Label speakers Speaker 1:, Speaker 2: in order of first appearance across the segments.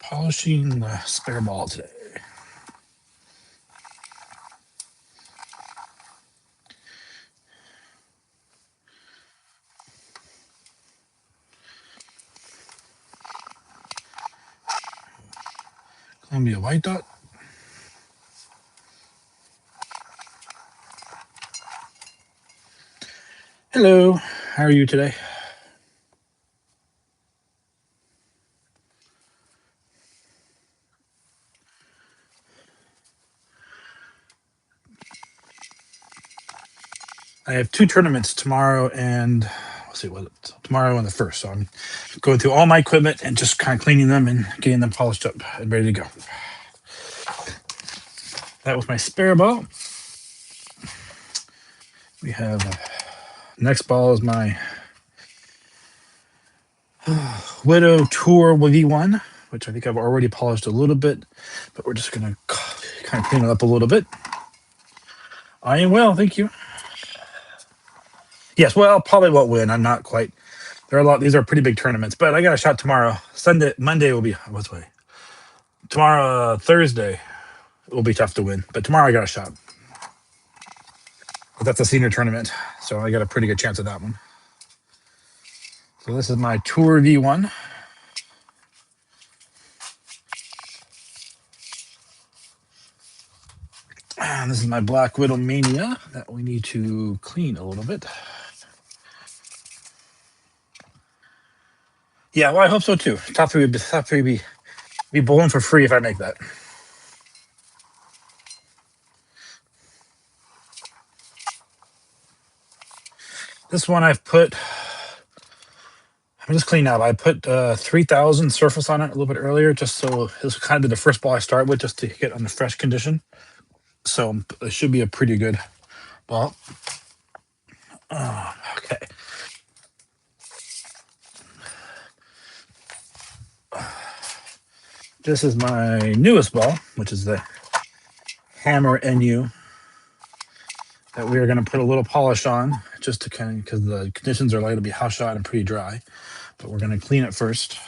Speaker 1: Polishing the spare ball today. Columbia white dot. Hello, how are you today? I have 2 tournaments tomorrow and let's see what tomorrow and the 1st. So I'm going through all my equipment and just kind of cleaning them and getting them polished up and ready to go. That was my spare ball. We have next ball is my Widow Tour V1, which I think I've already polished a little bit, but we're just gonna kind of clean it up a little bit. I am well, thank you. Yes, well, probably won't win. I'm not quite. There are a lot. These are pretty big tournaments, but I got a shot tomorrow. Monday will be what's way. Tomorrow, Thursday, will be tough to win, but tomorrow I got a shot. But that's a senior tournament, so I got a pretty good chance of that one. So this is my Tour V1. And this is my Black Widow Mania that we need to clean a little bit. Yeah, well, I hope so too. Top three be bowling for free if I make that. This one I've put. I'm just cleaning up. I put 3,000 surface on it a little bit earlier, just so this was kind of the first ball I start with, just to get on the fresh condition. So it should be a pretty good ball. Okay. This is my newest ball, which is the Hammer NU that we are going to put a little polish on, just to kind of, because the conditions are likely to be house shot and pretty dry. But we're going to clean it first,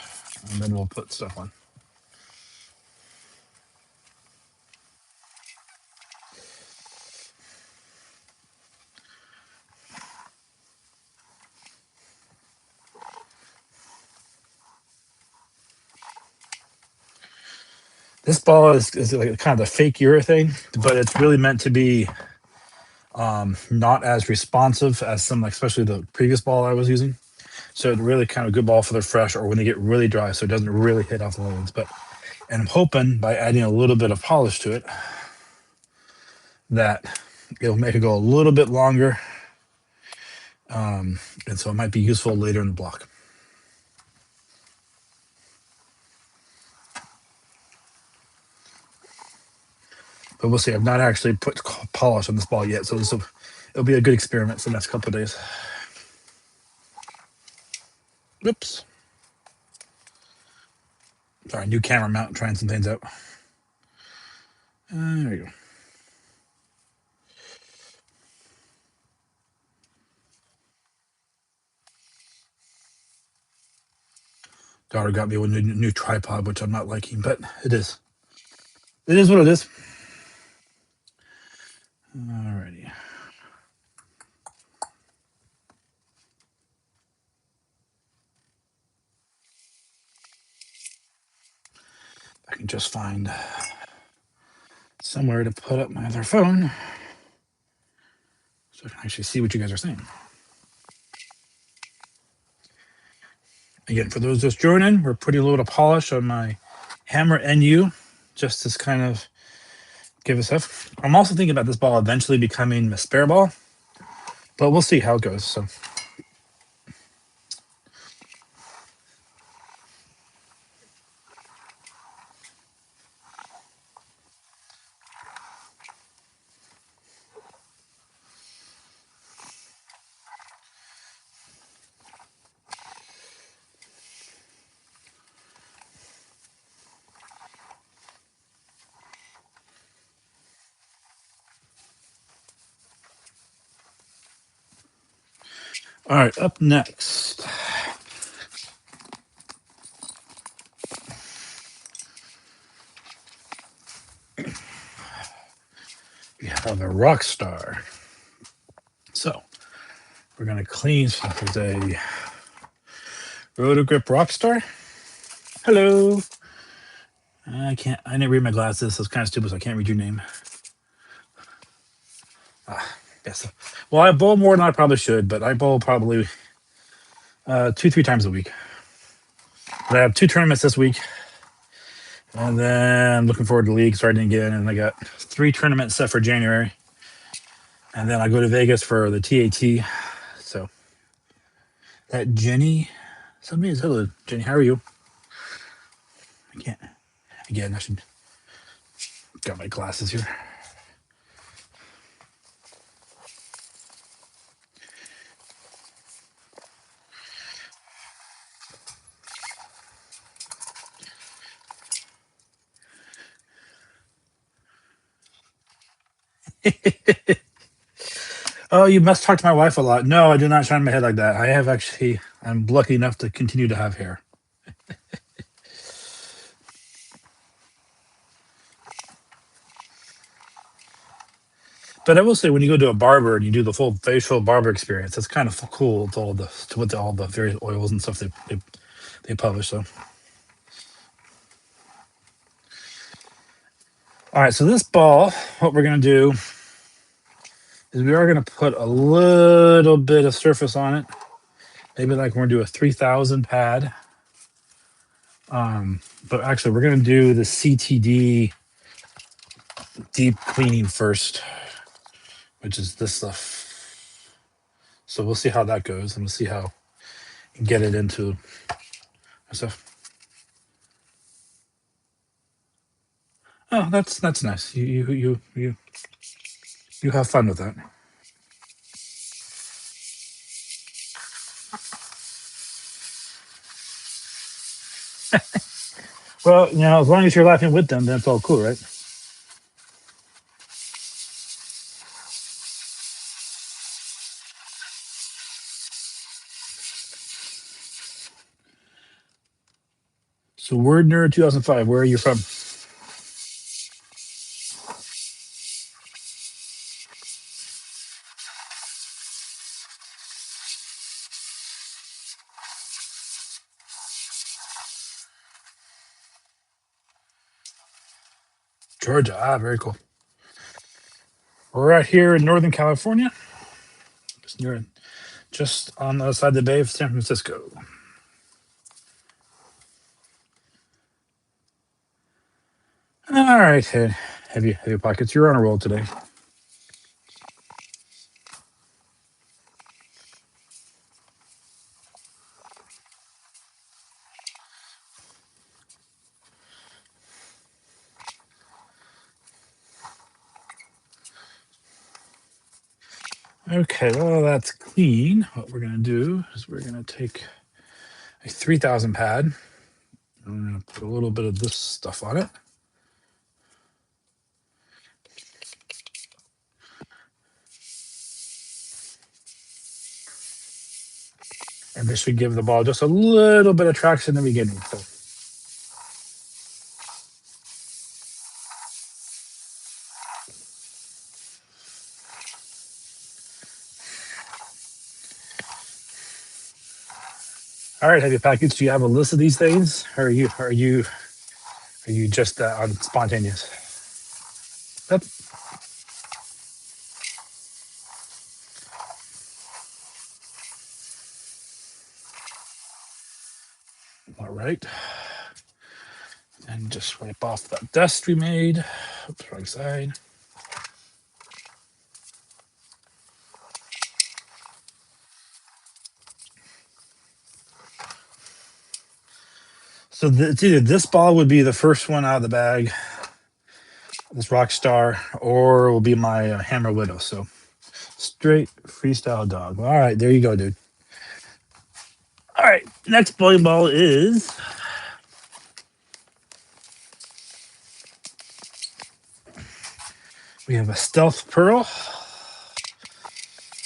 Speaker 1: and then we'll put stuff on. This ball is like kind of the fake urethane, but it's really meant to be not as responsive as some, like, especially the previous ball I was using. So it's really kind of a good ball for the fresh or when they get really dry, so it doesn't really hit off the lanes. And I'm hoping by adding a little bit of polish to it that it'll make it go a little bit longer. And so it might be useful later in the block. But we'll see. I've not actually put polish on this ball yet, so it'll be a good experiment for the next couple of days. Whoops. Sorry, new camera mount, trying some things out. There you go. Daughter got me a new tripod, which I'm not liking, but it is. It is what it is. Alrighty. I can just find somewhere to put up my other phone so I can actually see what you guys are saying. Again, for those just joining, we're putting a little polish on my hammer NU, just to kind of give us stuff. I'm also thinking about this ball eventually becoming a spare ball, but we'll see how it goes. So. All right, up next. We have a rock star. So we're going to clean. So there's a Rotogrip Rockstar. Hello. I didn't read my glasses, so it's kind of stupid, so I can't read your name. Yes. Well, I bowl more than I probably should, but I bowl probably 2-3 times a week. But I have 2 tournaments this week, and then I'm looking forward to league starting again. And I got 3 tournaments set for January, and then I go to Vegas for the TAT. So that Jenny, somebody is hello, Jenny. How are you? I can't. Again, I should got my glasses here. Oh, you must talk to my wife a lot. No, I do not shine my head like that. I have actually, I'm lucky enough to continue to have hair. But I will say, when you go to a barber and you do the full facial barber experience, it's kind of cool with all the various oils and stuff they publish. So, all right. So this ball, what we're gonna do is we are gonna put a little bit of surface on it. Maybe like we're gonna do a 3,000 pad. But actually, we're gonna do the CTD deep cleaning first, which is this stuff. So we'll see how that goes, and we'll see how get it into stuff. Oh, that's nice. You have fun with that. Well, as long as you're laughing with them, that's all cool, right? So, Word Nerd 2005. Where are you from? Georgia. Ah, very cool. We're right here in Northern California, just on the other side of the Bay of San Francisco. All right, heavy pockets. You're on a roll today. Okay, well, that's clean. What we're gonna do is we're gonna take a 3,000 pad. I'm gonna put a little bit of this stuff on it. And this should give the ball just a little bit of traction in the beginning. So, all right, heavy package. Do you have a list of these things, or are you just on spontaneous? Yep. right. And just wipe off that dust we made. Oops, wrong side. So it's either this ball would be the first one out of the bag, this Rockstar, or it will be my Hammer Widow. So straight freestyle dog. All right, there you go, dude. All right, next bowling ball is we have a Stealth Pearl.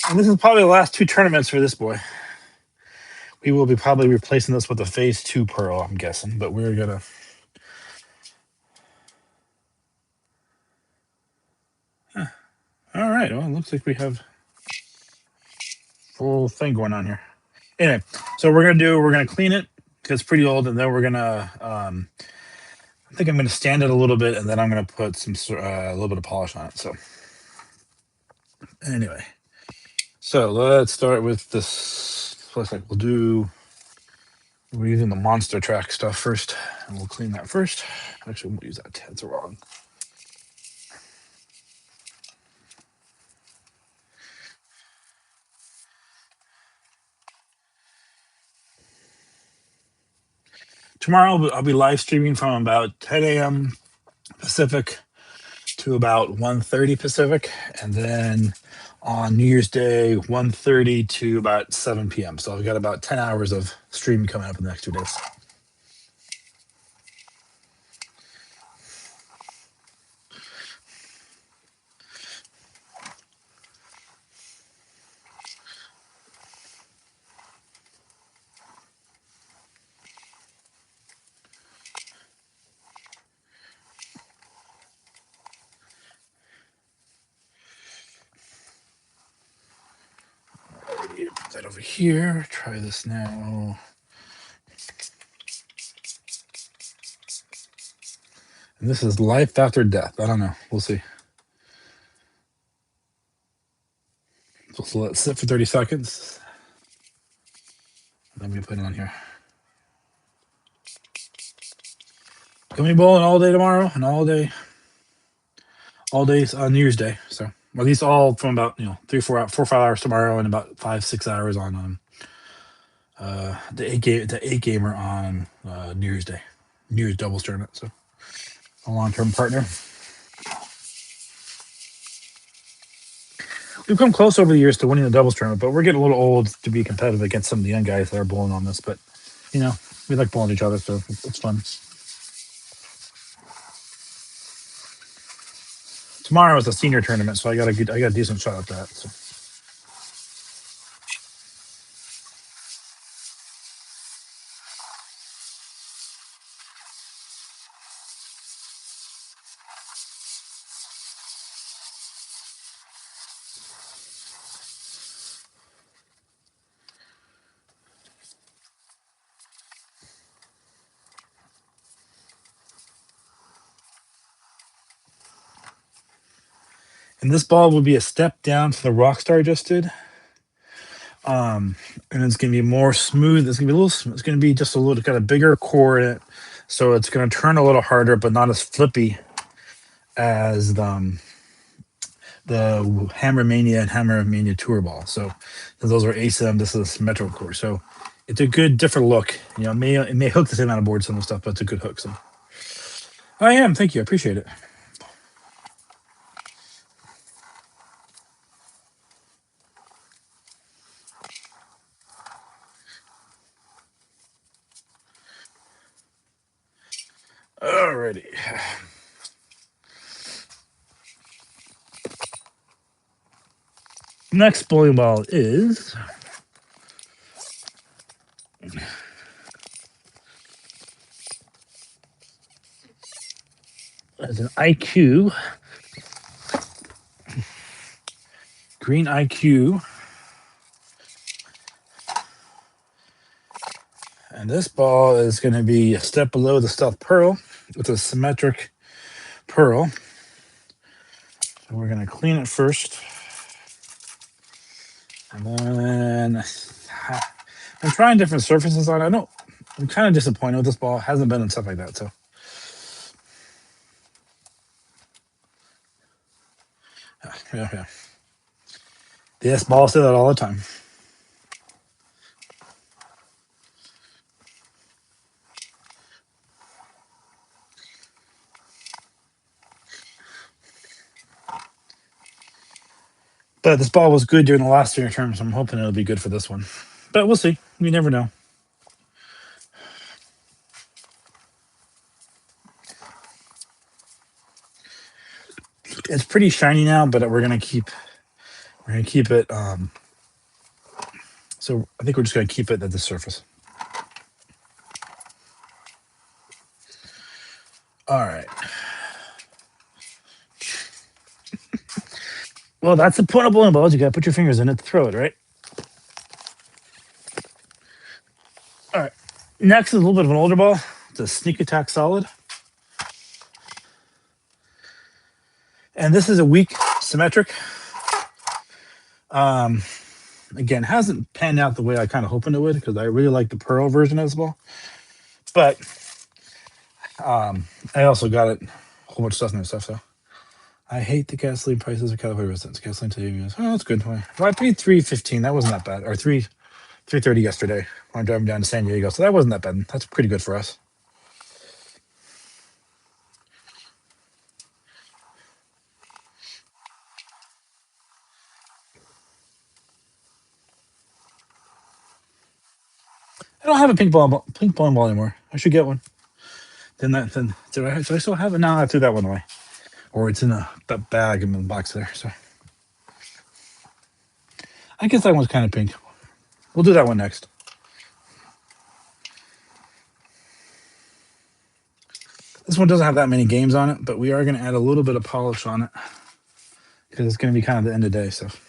Speaker 1: And this is probably the last 2 tournaments for this boy. We will be probably replacing this with a Phase 2 Pearl, I'm guessing, but we're gonna. Huh. All right, well, it looks like we have full thing going on here. Anyway, so we're gonna clean it because it's pretty old, and then we're gonna I think I'm gonna stand it a little bit, and then I'm gonna put some a little bit of polish on it. So anyway, so let's start with this. Looks like we're using the Monster Track stuff first, and we'll clean that first. Actually, we'll use that. That's wrong. Tomorrow I'll be live streaming from about 10 a.m. Pacific to about 1:30 Pacific, and then on New Year's Day 1:30 to about 7 p.m. So I've got about 10 hours of streaming coming up in the next 2 days. Put that over here. Try this now. And this is life after death. I don't know. We'll see. So let it sit for 30 seconds. Then we put it on here. Gonna be bowling all day tomorrow and all days on New Year's Day. So at least all from about 4 or 5 hours tomorrow and about 5-6 hours on the eight gamer on New Year's Day, New Year's doubles tournament. So a long-term partner. We've come close over the years to winning the doubles tournament, but we're getting a little old to be competitive against some of the young guys that are bowling on this. But we like bowling each other, so it's fun. Tomorrow is a senior tournament, so I got a decent shot at that. So. And this ball will be a step down from the Rockstar just did. And it's going to be more smooth. It's going to be it's going to be just a little got a bigger core in it. So it's going to turn a little harder, but not as flippy as the Hammer Mania and Hammer Mania Tour ball. So those are ASIM. This is a symmetrical core. So it's a good different look. It may hook the same amount of boards, some of the stuff, but it's a good hook. So I am. Thank you. I appreciate it. Alrighty. Next bowling ball is as an IQ, green IQ. And this ball is going to be a step below the Stealth Pearl. It's a symmetric pearl. So we're going to clean it first. And then I'm trying different surfaces on it. I'm kind of disappointed with this ball. It hasn't been and stuff like that. So yeah. Yes, balls say that all the time. But this ball was good during the last 3 terms. So I'm hoping it'll be good for this one. But we'll see. You never know. It's pretty shiny now, but we're gonna keep it. So I think we're just gonna keep it at the surface. All right. Well, that's the point of bowling balls. You gotta put your fingers in it to throw it, right? All right. Next is a little bit of an older ball. It's a Sneak Attack Solid. And this is a weak symmetric. Again, hasn't panned out the way I kind of hoping it would because I really like the Pearl version of this ball. But I also got it a whole bunch of stuff in there stuff. So I hate the gasoline prices of California residents. Gasoline today, oh, that's good. Well, I paid $3.15. That wasn't that bad. Or $3.30 yesterday when I'm driving down to San Diego. So that wasn't that bad. That's pretty good for us. I don't have a pink bowling ball anymore. I should get one. Then do I still have it? No, I threw that one away. Or it's in that bag in the box there. So I guess that one's kind of pink. We'll do that one next. This one doesn't have that many games on it, but we are going to add a little bit of polish on it because it's going to be kind of the end of day stuff.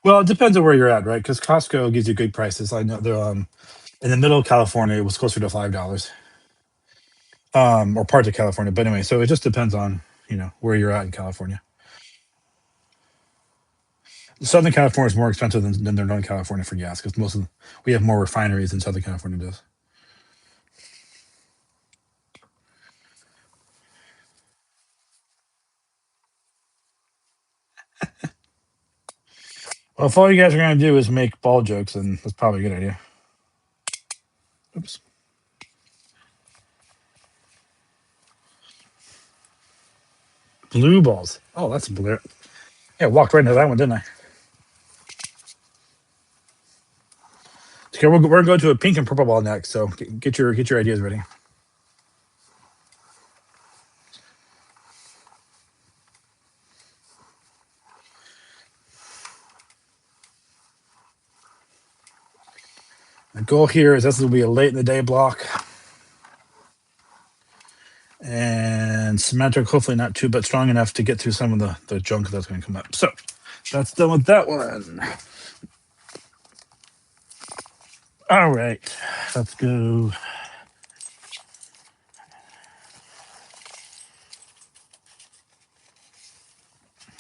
Speaker 1: Well, it depends on where you're at, right? Because Costco gives you good prices. I know they're in the middle of California, it was closer to $5, or parts of California. But anyway, so it just depends on where you're at in California. Southern California is more expensive than Northern California for gas because we have more refineries than Southern California does. Well, if all you guys are going to do is make ball jokes, then that's probably a good idea. Oops. Blue balls. Oh, that's blue. Yeah, I walked right into that one, didn't I? Okay, we're going to go to a pink and purple ball next. So get your ideas ready. The goal here is this will be a late in the day block. And symmetric, hopefully not too, but strong enough to get through some of the junk that's going to come up. So that's done with that one. All right, let's go.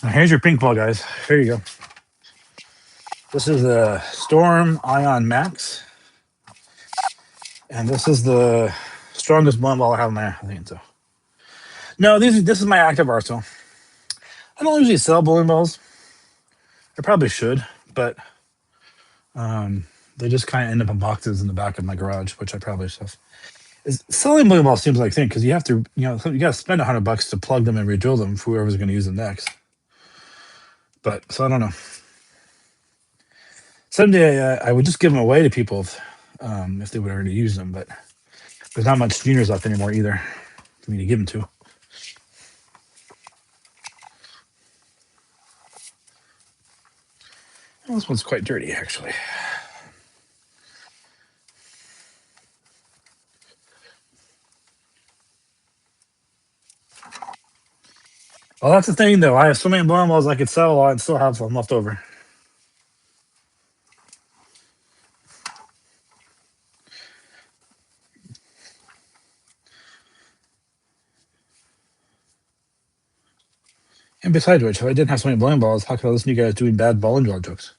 Speaker 1: Now here's your pink ball, guys. Here you go. This is the Storm Ion Max. And this is the strongest bowling ball I have in there, I think so. No, this is my active arsenal. I don't usually sell bowling balls. I probably should, but they just kind of end up in boxes in the back of my garage, which I probably should. Selling bowling balls seems like a thing because you have to, you got to spend $100 to plug them and re-drill them for whoever's going to use them next. But so I don't know. Someday I would just give them away to people if they would already use them, but there's not much juniors left anymore either for me to give them to. Well, this one's quite dirty, actually. Well, that's the thing, though. I have so many bowling balls I could sell and still have some left over. And besides which, if I didn't have so many bowling balls, how could I listen to you guys doing bad bowling ball jokes?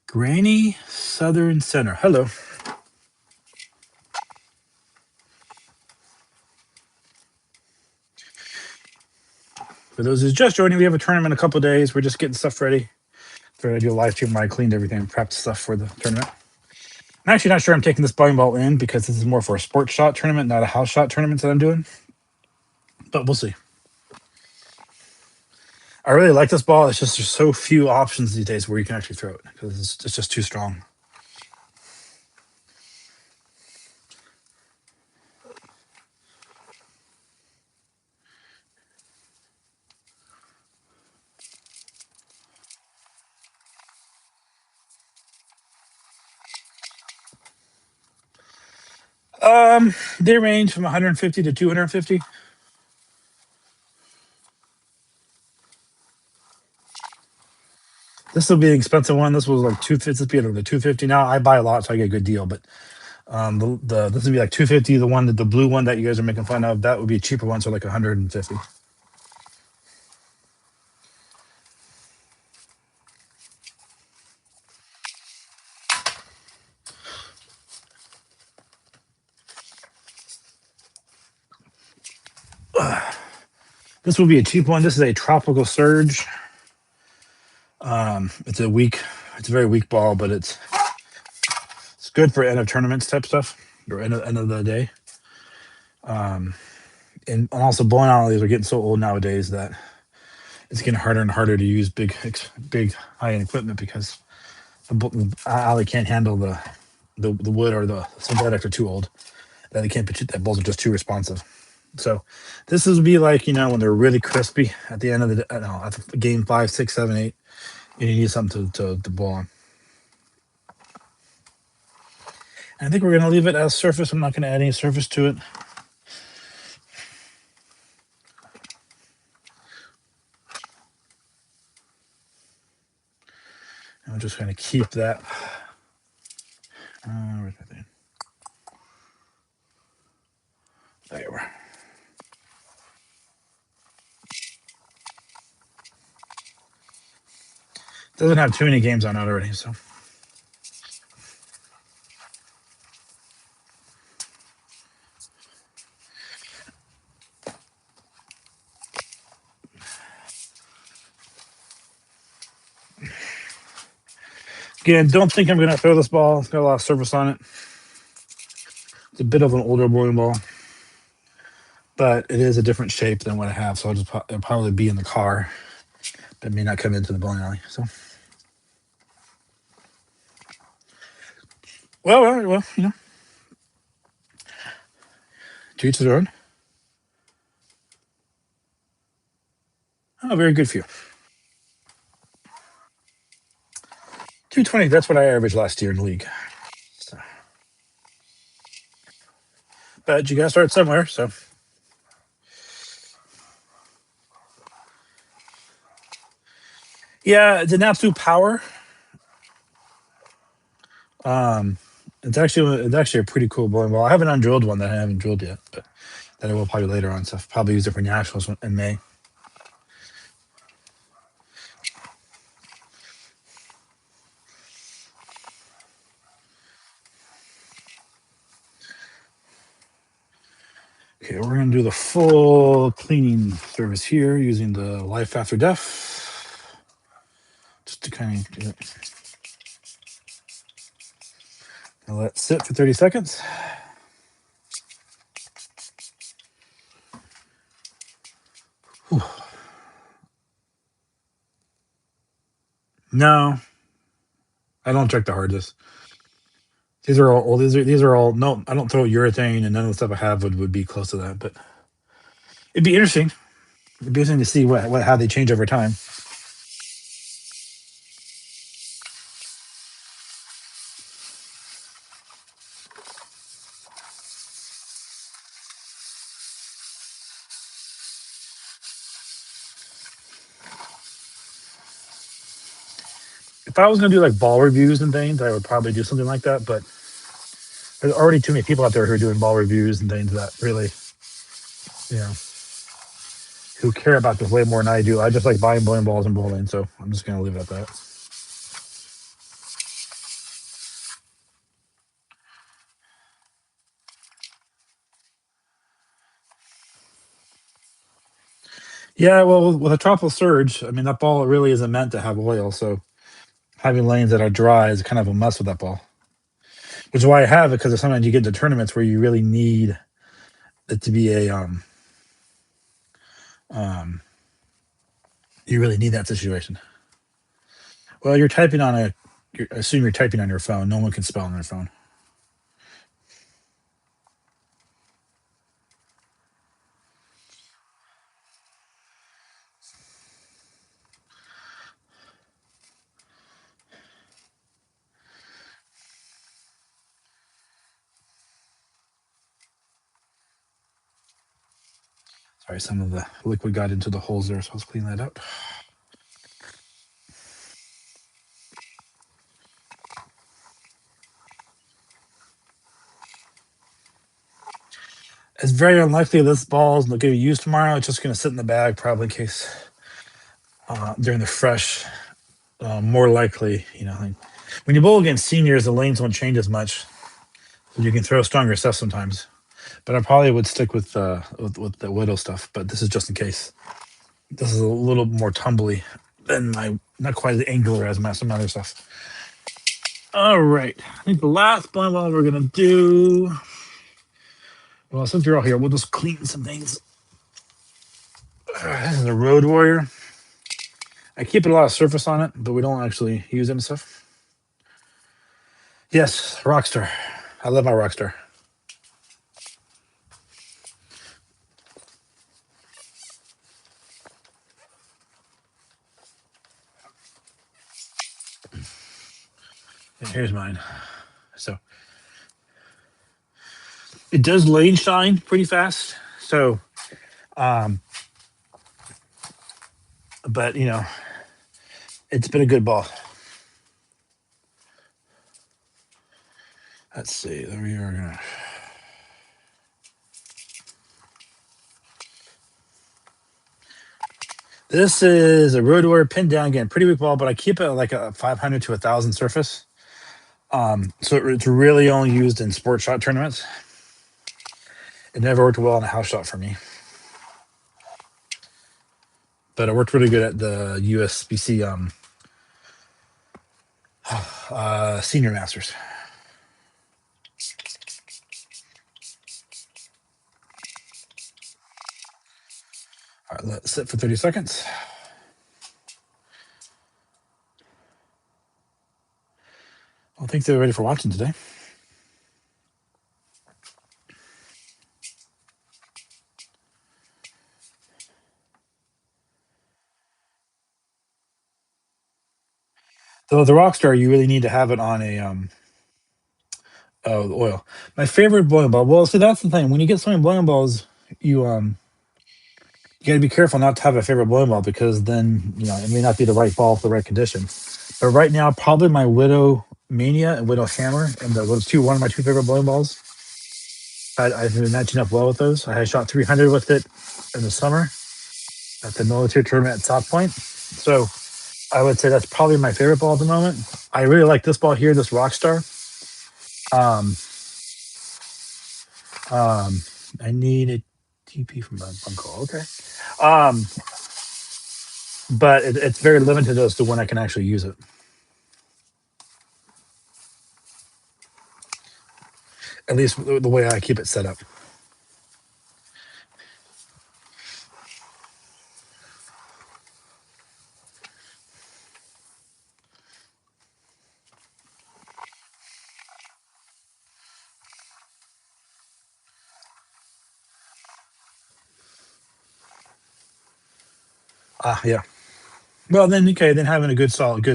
Speaker 1: Granny Southern Center. Hello. For those who's just joining, we have a tournament in a couple of days. We're just getting stuff ready. For I do a live stream where I cleaned everything and prepped stuff for the tournament. I'm actually not sure I'm taking this bowling ball in because this is more for a sports shot tournament, not a house shot tournament that I'm doing. But we'll see. I really like this ball. It's just there's so few options these days where you can actually throw it because it's just too strong. They range from 150 to 250. This will be an expensive one. This was like 250. This be the 250 now. I buy a lot, so I get a good deal. But this would be like 250. The blue one that you guys are making fun of, that would be a cheaper one, so like 150. This will be a cheap one. This is a Tropical Surge. It's a very weak ball, but it's good for end of tournaments type stuff or end of the day. And also bowling alleys are getting so old nowadays that it's getting harder and harder to use big high end equipment because the alley can't handle the wood or the synthetics are too old. That they can't pitch it. That balls are just too responsive. So this would be like when they're really crispy at the end of the at game 5, 6, 7, 8. And you need something to bowl on. And I think we're gonna leave it as surface. I'm not gonna add any surface to it. I'm just gonna keep that. Where's my thing? There we are. Doesn't have too many games on it already, so. Again, don't think I'm gonna throw this ball. It's got a lot of surface on it. It's a bit of an older bowling ball, but it is a different shape than what I have. So it'll probably be in the car, but it may not come into the bowling alley. So, well, to each their own. Oh, very good for you. 220. That's what I averaged last year in the league. So. But you got to start somewhere. So. Yeah, it's an absolute power. It's actually a pretty cool bowling ball. I have an undrilled one that I haven't drilled yet, but that I will probably later on. So I'll probably use it for nationals in May. Okay, we're gonna do the full cleaning service here using the Life After Death, just to kind of do it. Now let it sit for 30 seconds. Whew. No, I don't check the hard disk. These are all old. These are all no. I don't throw urethane, and none of the stuff I have would be close to that. But it'd be interesting. It'd be interesting to see how they change over time. If I was gonna do like ball reviews and things, I would probably do something like that. But there's already too many people out there who are doing ball reviews and things that really, who care about this way more than I do. I just like buying bowling balls and bowling, so I'm just gonna leave it at that. Yeah, well, with a tropical surge, I mean that ball really isn't meant to have oil, so having lanes that are dry is kind of a mess with that ball. Which is why I have it, because sometimes you get into tournaments where you really need it to be a um you really need that situation. Well, you're typing on a. I assume you're typing on your phone. No one can spell on their phone. Sorry, some of the liquid got into the holes there, so let's clean that out. It's very unlikely this ball is going to be used tomorrow. It's just going to sit in the bag, probably in case during the fresh. More likely, like when you bowl against seniors, the lanes don't change as much. You can throw stronger stuff sometimes, but I probably would stick with the widow stuff. But this is just in case. This is a little more tumbly than my, not quite as angular as some other stuff. All right, I think the last blind ball we're gonna do. Well, since you're all here, we'll just clean some things. This is a Road Warrior. I keep a lot of surface on it, but we don't actually use it and stuff. Yes, Rockstar. I love my Rockstar. And here's mine. So it does lane shine pretty fast. So, but it's been a good ball. Let's see. There we are. Gonna. This is a Road Warrior pinned down again, pretty weak ball, but I keep it like a 500 to 1,000 surface. So it's really only used in sport shot tournaments. It never worked well in a house shot for me, but it worked really good at the USBC Senior Masters. All right, let's sit for 30 seconds. Well, thanks everybody for watching today. So the Rockstar, you really need to have it on a the oil. My favorite bowling ball. Well, see, that's the thing. When you get so many bowling balls, you got to be careful not to have a favorite bowling ball, because then it may not be the right ball for the right condition. But right now, probably my Widow Mania and Widow Hammer, and one of my two favorite bowling balls. I've been matching up well with those. I had shot 300 with it in the summer at the military tournament at South Point. So I would say that's probably my favorite ball at the moment. I really like this ball here, this Rockstar. Um, I need a TP from Bunko. Okay. Um, but it's very limited as to when I can actually use it. At least the way I keep it set up. Yeah. Well, then okay, then having a good solid,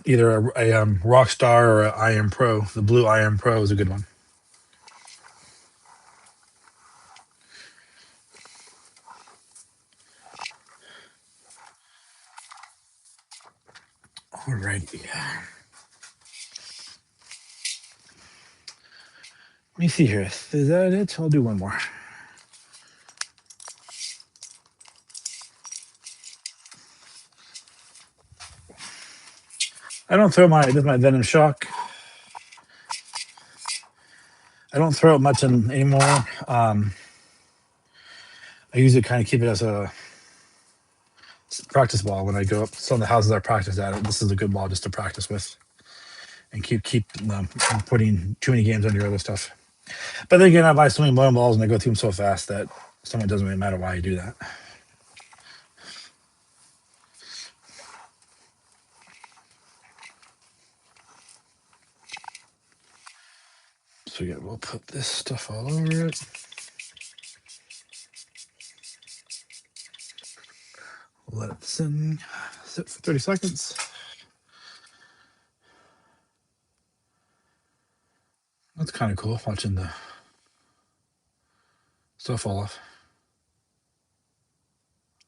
Speaker 1: either a Rockstar or an IM Pro. The blue IM Pro is a good one. All right. Yeah. Let me see here. Is that it? I'll do one more. I don't throw my Venom Shock. I don't throw it much anymore. I usually kind of keep it as a practice ball when I go up. Some of the houses I practice at, this is a good ball just to practice with, and keep putting too many games on your other stuff. But then again, I buy so many bowling balls and I go through them so fast that it doesn't really matter why you do that. So yeah, we'll put this stuff all over it. Let it sit for 30 seconds. That's kind of cool, watching the stuff fall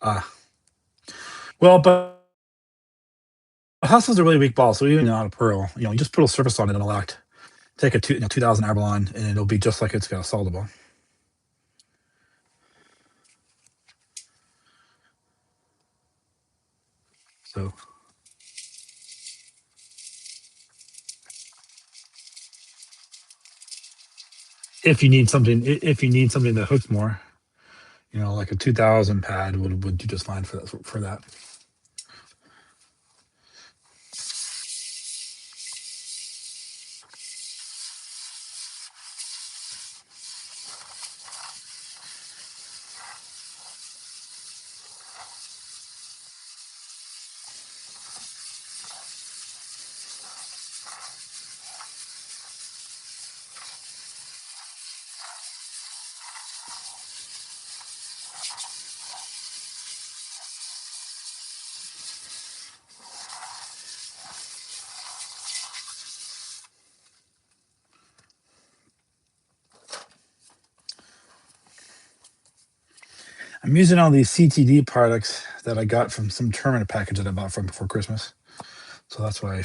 Speaker 1: off. Well, but Hustle's a really weak ball, so even not a pearl, you just put a surface on it and it'll act. Take a 2000 Avalon, and it'll be just like it's got a solid ball. So if you need something that hooks more, like a 2000 pad would do just fine for that. I'm using all these CTD products that I got from some tournament package that I bought from before Christmas. So that's why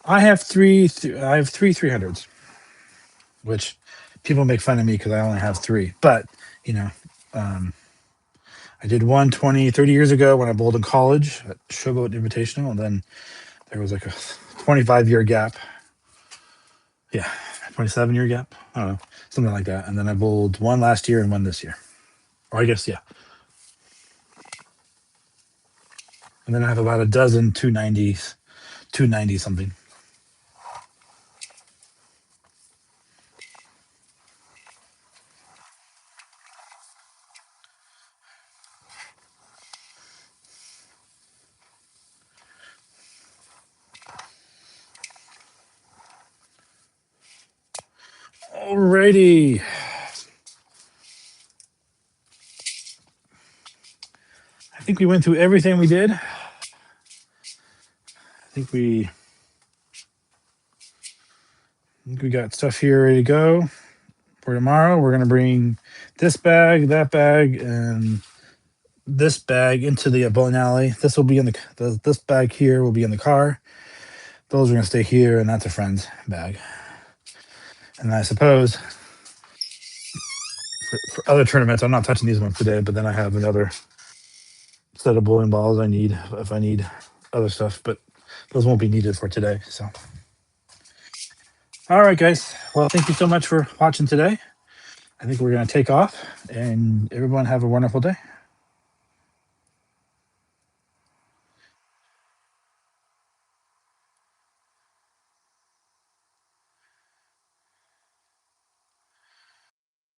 Speaker 1: I have three 300s, which people make fun of me because I only have three. But, you know, um, I did one 20, 30 years ago when I bowled in college at Showboat Invitational, and then there was like a 25-year gap. Yeah, 27-year gap. I don't know, something like that. And then I bowled one last year and one this year. Or I guess, yeah. And then I have about a dozen 290s, 290 something. Alrighty. I think we went through everything we did. I think we got stuff here ready to go for tomorrow. We're gonna bring this bag, that bag, and this bag into the bowling alley. This will be in this bag here will be in the car. Those are gonna stay here, and that's a friend's bag. And I suppose for other tournaments, I'm not touching these ones today. But then I have another set of bowling balls I need if I need other stuff. But those won't be needed for today. So, all right, guys. Well, thank you so much for watching today. I think we're going to take off, and everyone have a wonderful day.